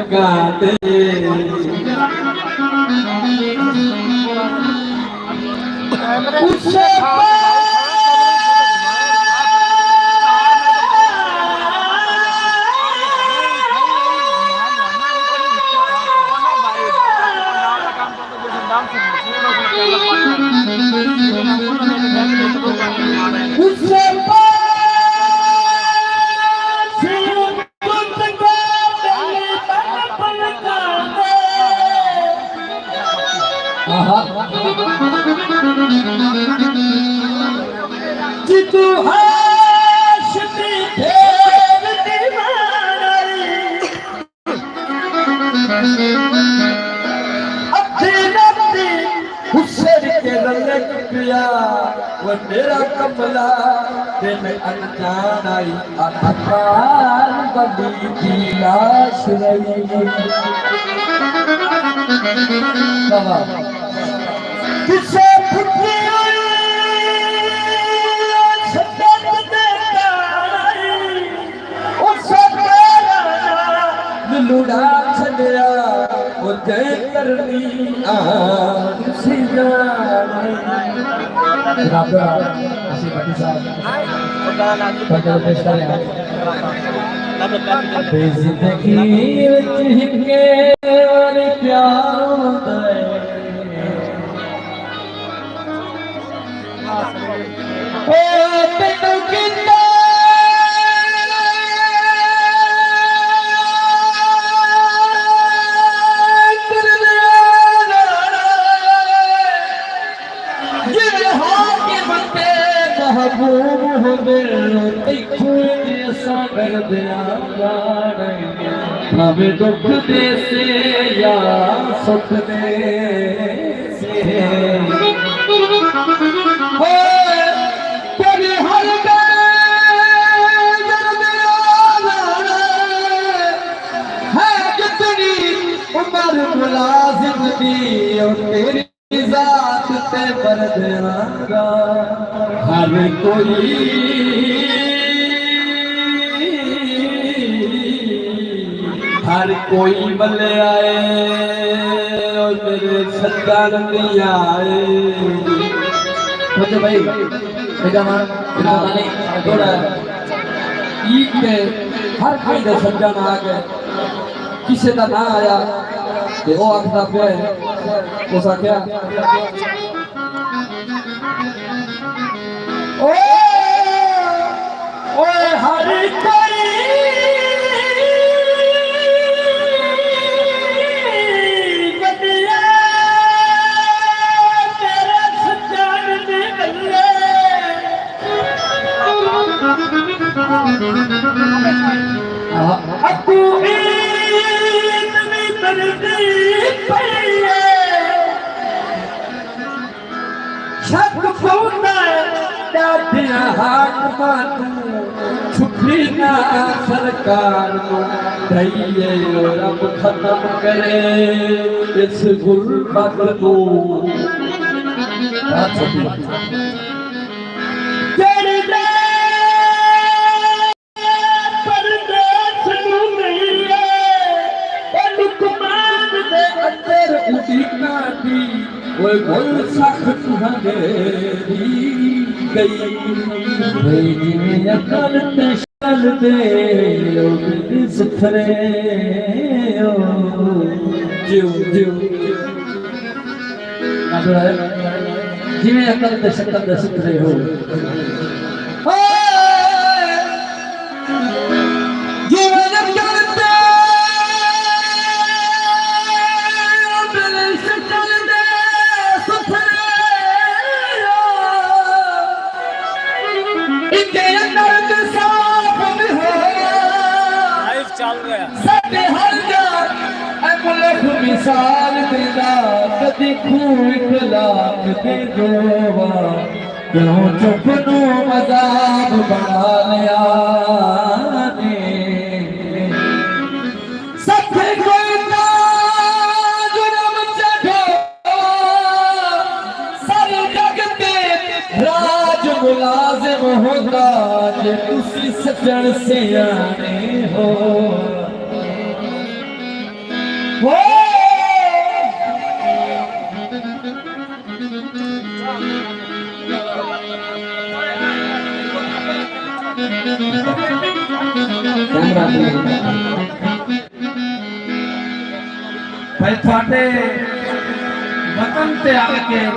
गाते उससे जितू हाशमी फेर दीवानी अच्छी नब्दी हुसैन के ललक पिया वो मेरा कमला दिन अनजान आई अखान बड़ी की लाश रही किसे फुटी लुड़ा छलिया वो जय करनी सी जानी ऐसी बड़ी साहब बेज़िंदगी के और प्यार हमें दुख दे से या सुख दे से तेरी हर है कितनी उम्र मुलाजिम दी और तेरी जात पे पर देगा हर कोई हर कोई मले आए और मेरे सत्कार नहीं आए भाई बेटा माने थोड़ा ईद के हर कोई दे सज्जा ना आ गए किसी का ना आया ते वो आखदा पे वो सा क्या ओए हर कोई छुपी ना सरकार रब खत्म करे इस गुरबत को सख्त गई अकल शल दे सुथरे जिमें अकल ते शकल दे सुथरे हो मिसाल देदा कदी खूब इखलाक दे जोवा क्यों चुप नो मजाक बना लिया ने सब कोई ना जुर्म चढ़ो सर जगते राज मुलाजिम होगा जे तुसी सजन सियाने हो भाई थोड़े वतन से आके